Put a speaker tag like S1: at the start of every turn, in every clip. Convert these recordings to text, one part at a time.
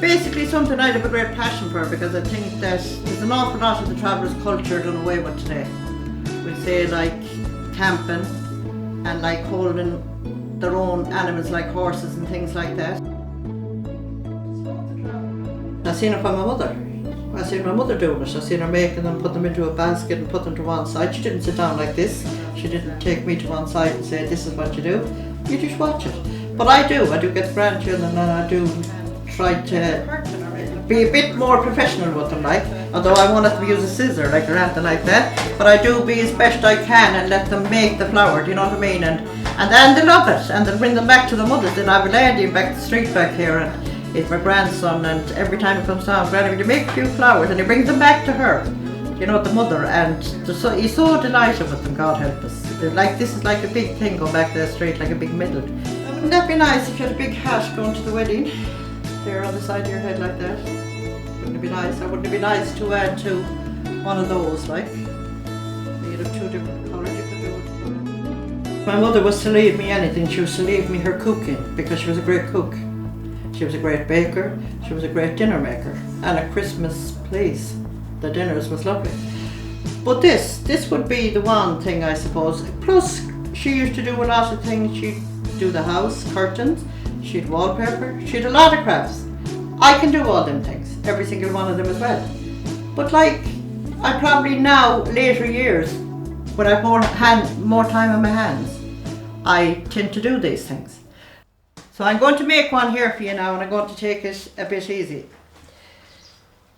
S1: basically something I have a great passion for, because I think that there's an awful lot of the travellers' culture done away with today. We say like camping and like holding their own animals like horses and things like that. I seen it from my mother. I seen my mother doing it. I seen her making them, put them into a basket and put them to one side. She didn't sit down like this. She didn't take me to one side and say, this is what you do. You just watch it. But I do get the grandchildren, and I do try to be a bit more professional with them, like, although I won't let them use a scissor like or anything like that, but I do be as best I can and let them make the flower, do you know what I mean? And then they love it, and they'll bring them back to the mothers. Then I have a lady back the street back here, and it's my grandson, and every time he comes down, Granny, will you make a few flowers? And he brings them back to her, you know, the mother, and he's so delighted with them, God help us. Like, this is like a big thing going back to the street, like a big medal. Wouldn't that be nice if you had a big hat going to the wedding? There on the side of your head like that. Wouldn't it be nice? Or wouldn't it be nice to add to one of those, like? You'd have two different colours you could do it. My mother was to leave me anything. She was to leave me her cooking, because she was a great cook. She was a great baker. She was a great dinner maker. And at Christmas, please, the dinners was lovely. But this would be the one thing, I suppose. Plus, she used to do a lot of things. She'd do the house, curtains. She'd wallpaper, she'd a lot of crafts. I can do all them things, every single one of them as well. But like, I probably now, later years, when I've more time on my hands, I tend to do these things. So I'm going to make one here for you now, and I'm going to take it a bit easy.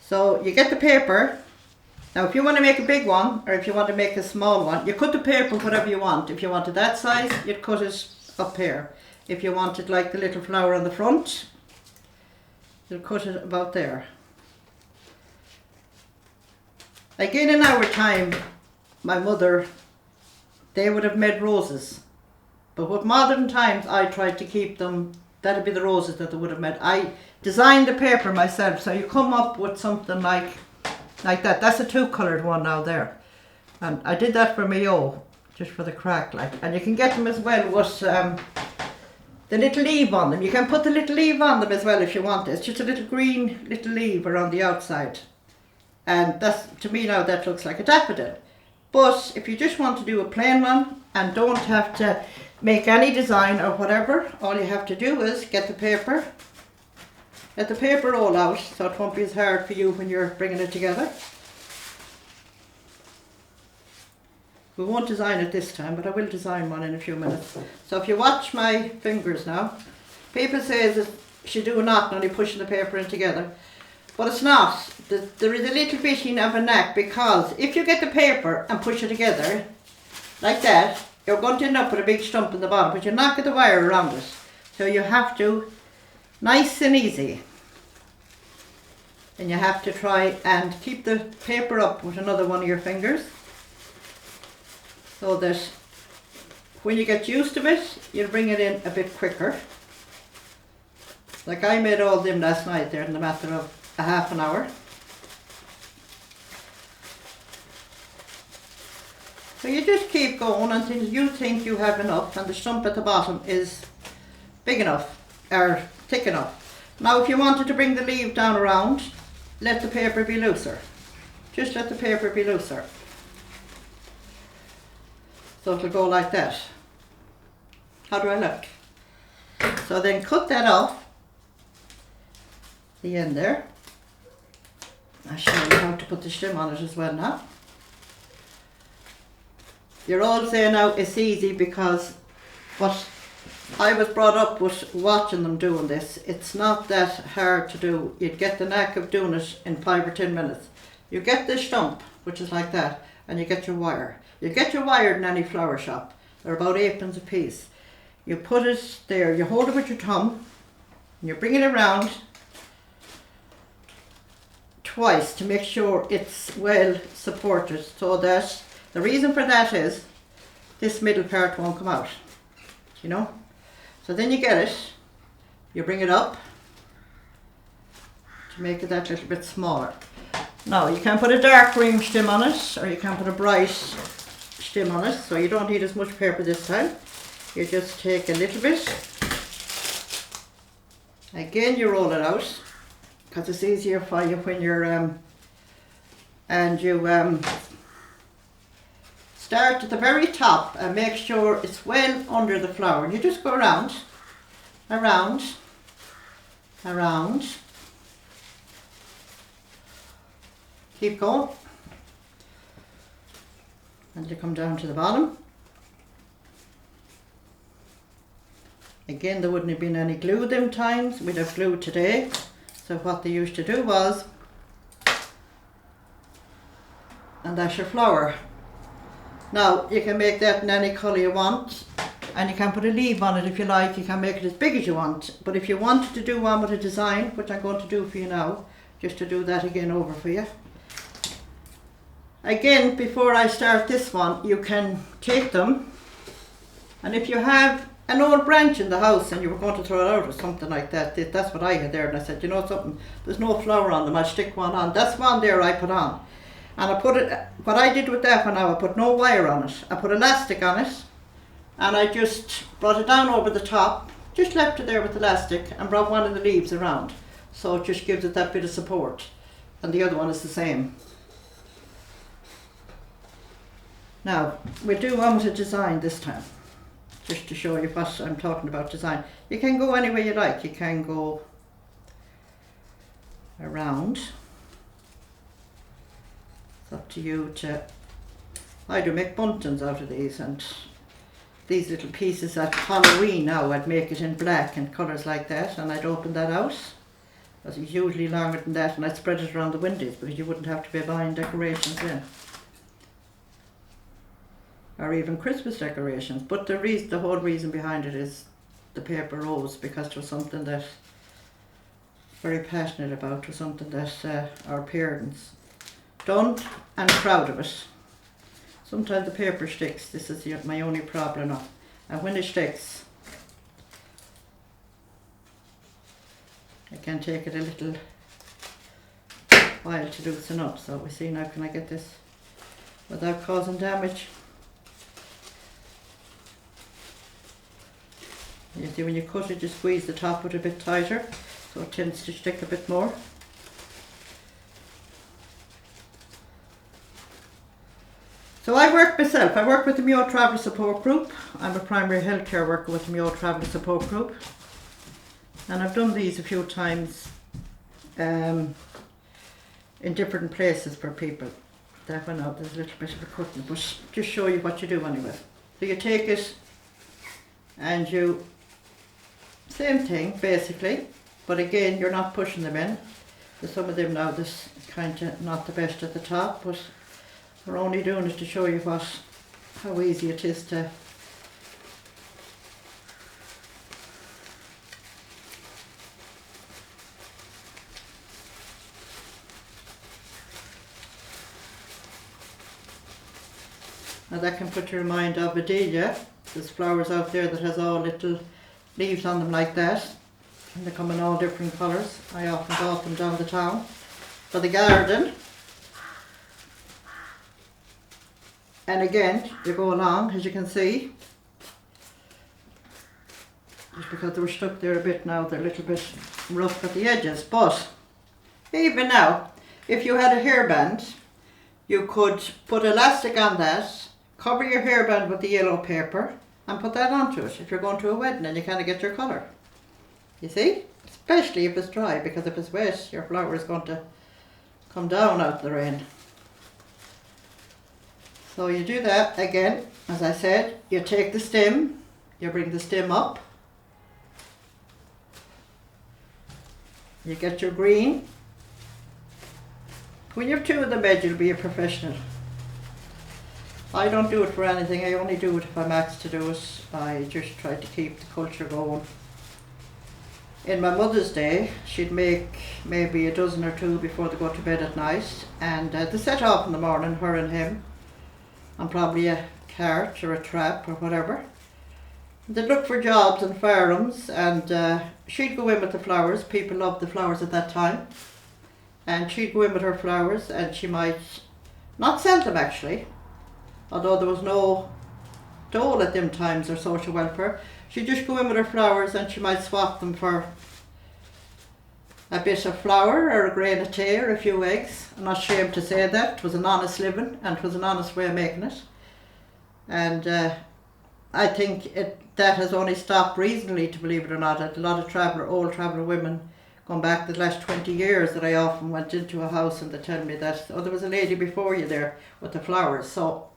S1: So you get the paper. Now if you want to make a big one, or if you want to make a small one, you cut the paper whatever you want. If you wanted that size, you'd cut it up here. If you wanted like the little flower on the front, you'll cut it about there. Again, in our time, my mother, they would have made roses. But with modern times, I tried to keep them, that'd be the roses that they would have made. I designed the paper myself, so you come up with something like that. That's a two-coloured one now there. And I did that for Mayo, just for the crack, like. And you can get them as well with the little leaf on them. You can put the little leaf on them as well if you want. It's just a little green little leaf around the outside. And that's, to me now, that looks like a daffodil. But if you just want to do a plain one and don't have to make any design or whatever, all you have to do is get the paper. Let the paper roll out so it won't be as hard for you when you're bringing it together. We won't design it this time, but I will design one in a few minutes. So if you watch my fingers now, people say that you do a knot and only pushing the paper in together. But it's not. There is a little bit of a knack, because if you get the paper and push it together, like that, you're going to end up with a big stump in the bottom, but you're not getting the wire around it. So you have to, nice and easy. And you have to try and keep the paper up with another one of your fingers, so that when you get used to it, you'll bring it in a bit quicker. Like I made all them last night there in the matter of a half an hour. So you just keep going until you think you have enough and the stump at the bottom is big enough or thick enough. Now if you wanted to bring the leaf down around, let the paper be looser. Just let the paper be looser. So it'll go like that. How do I look? So then cut that off the end there. I'll show you how to put the stem on it as well now. You're all saying now it's easy, because what I was brought up with watching them doing this. It's not that hard to do. You'd get the knack of doing it in 5 or 10 minutes. You get the stump, which is like that, and you get your wire. You get your wire in any flower shop. They're about 8pence a piece. You put it there, you hold it with your thumb, and you bring it around twice to make sure it's well supported, so that the reason for that is this middle part won't come out, you know. So then you get it, you bring it up to make it that little bit smaller. Now you can put a dark green stem on it, or you can put a bright stem on it, so you don't need as much paper this time. You just take a little bit, again you roll it out, because it's easier for you when you're and you start at the very top and make sure it's well under the flower, and you just go around, around, around, keep going, and you come down to the bottom. Again, there wouldn't have been any glue them times, we'd have glue today. So what they used to do was, and that's your flower. Now you can make that in any colour you want, and you can put a leaf on it if you like. You can make it as big as you want, but if you wanted to do one with a design, which I'm going to do for you now, just to do that again over for you. Again, before I start this one, you can take them, and if you have an old branch in the house and you were going to throw it out or something like that, that's what I had there, and I said, you know something, there's no flower on them, I'll stick one on. That's one there I put on. And I put it, what I did with that one now, I put no wire on it. I put elastic on it, and I just brought it down over the top, just left it there with elastic, and brought one of the leaves around. So it just gives it that bit of support. And the other one is the same. Now, we'll do one with a design this time, just to show you what I'm talking about, design. You can go any way you like. You can go around. It's up to you to, I do make buntings out of these, and these little pieces at Halloween now, I'd make it in black and colours like that, and I'd open that out. Because it's usually longer than that, and I'd spread it around the windows because you wouldn't have to be buying decorations then. Or even Christmas decorations, but the whole reason behind it is the paper rose, because it was something that very passionate about, was something that our parents done and proud of it. Sometimes the paper sticks, this is my only problem now, and when it sticks it can take it a little while to loosen up. So we see now, can I get this without causing damage? You see, when you cut it, you squeeze the top of it a bit tighter, so it tends to stick a bit more. So I work myself. I work with the Mayo Travellers Support Group. I'm a primary healthcare worker with the Mayo Travellers Support Group. And I've done these a few times in different places for people. That one out, there's a little bit of a cutting, but just show you what you do anyway. So you take it and you, same thing basically, but again you're not pushing them in. There's some of them now, this kind of not the best at the top, but we're only doing it to show you how easy it is to now that can put your mind of Adelia. There's flowers out there that has all little leaves on them like that, and they come in all different colours. I often bought them down the town for the garden. And again, you go along, as you can see, just because they were stuck there a bit now, they're a little bit rough at the edges. But even now, if you had a hairband, you could put elastic on that, cover your hairband with the yellow paper, and put that onto it if you're going to a wedding and you kind of get your colour. You see? Especially if it's dry, because if it's wet, your flower is going to come down out of the rain. So you do that again, as I said, you take the stem, you bring the stem up, you get your green. When you have two of them made, you'll be a professional. I don't do it for anything, I only do it if I'm asked to do it. I just try to keep the culture going. In my mother's day, she'd make maybe a dozen or two before they go to bed at night, and they set off in the morning, her and him, and probably a cart or a trap or whatever. They'd look for jobs and farms, and she'd go in with the flowers. People loved the flowers at that time, and she'd go in with her flowers, and she might not sell them actually, although there was no dole at them times or social welfare. She'd just go in with her flowers and she might swap them for a bit of flour or a grain of tea or a few eggs. I'm not ashamed to say that. It was an honest living and it was an honest way of making it. And I think that has only stopped recently, to believe it or not. A lot of old traveller women, going back the last 20 years, that I often went into a house and they tell me that, oh, there was a lady before you there with the flowers. So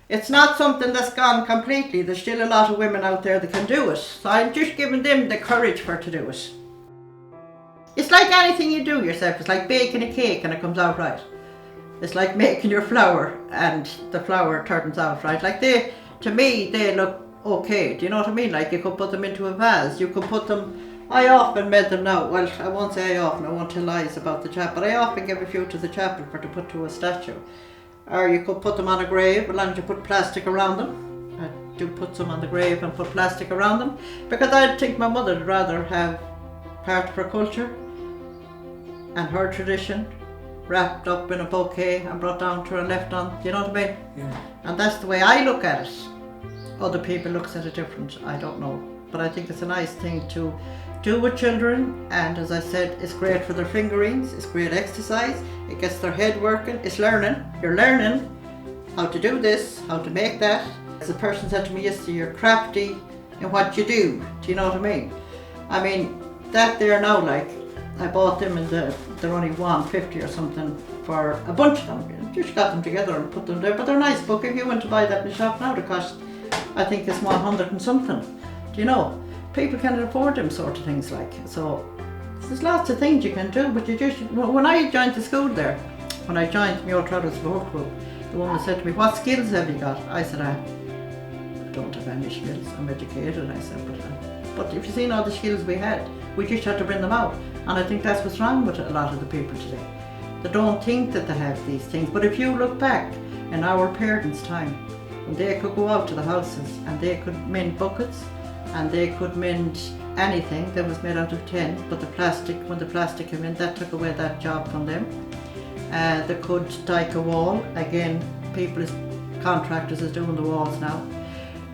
S1: it's not something that's gone completely. There's still a lot of women out there that can do it. So I'm just giving them the courage for to do it. It's like anything you do yourself. It's like baking a cake and it comes out right. It's like making your flour and the flour turns out right. Like to me, they look okay. Do you know what I mean? Like you could put them into a vase. You could put them, I often made them now. Well, I won't say I often, I won't tell lies about the chapel. But I often give a few to the chapel for to put to a statue. Or you could put them on a grave, as long as you put plastic around them. I do put some on the grave and put plastic around them. Because I think my mother would rather have part of her culture and her tradition wrapped up in a bouquet and brought down to her and left on. Do you know what I mean?
S2: Yeah.
S1: And that's the way I look at it. Other people look at it different, I don't know. But I think it's a nice thing to do with children, and as I said, it's great for their fingerings, it's great exercise, it gets their head working, it's learning. You're learning how to do this, how to make that. As a person said to me yesterday, you're crafty in what you do. Do you know what I mean? I mean, that there now, like, I bought them in they're only $1.50 or something for a bunch of them. Just got them together and put them there. But they're a nice book. If you went to buy that in the shop now, they cost, I think it's 100 and something. Do you know? People can't afford them sort of things like. So there's lots of things you can do, but you just, when I joined the school there, when I joined Mayo Travellers Support Group, the woman said to me, what skills have you got? I said, I don't have any skills. I'm educated. I said, but if you seen all the skills we had, we just had to bring them out. And I think that's what's wrong with a lot of the people today. They don't think that they have these things. But if you look back in our parents' time, when they could go out to the houses and they could mend buckets and they could mend anything that was made out of tin, but the plastic, when the plastic came in, that took away that job from them. They could dike a wall. Again, contractors is doing the walls now.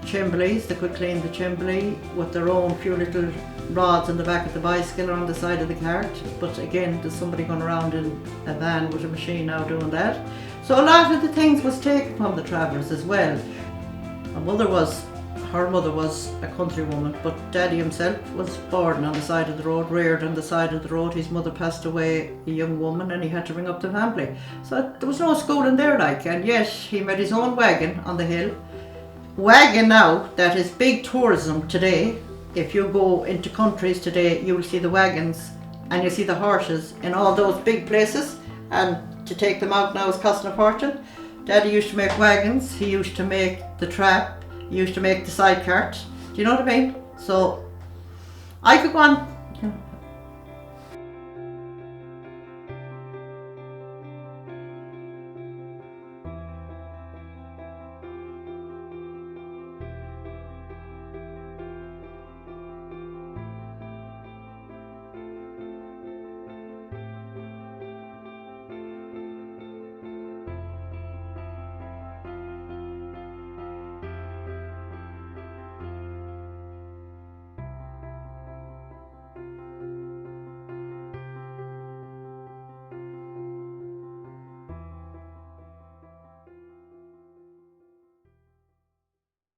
S1: Chimblies, they could clean the chimbley with their own few little rods in the back of the bicycle or on the side of the cart. But again, there's somebody going around in a van with a machine now doing that. So a lot of the things was taken from the travellers as well. Her mother was a country woman, but Daddy himself was born on the side of the road, reared on the side of the road. His mother passed away a young woman and he had to bring up the family. So there was no schooling there like, and yet he made his own wagon on the hill. Wagon now, that is big tourism today. If you go into countries today, you will see the wagons and you see the horses in all those big places, and to take them out now is costing a fortune. Daddy used to make wagons, he used to make the trap, he used to make the side cart. Do you know what I mean? So I could go on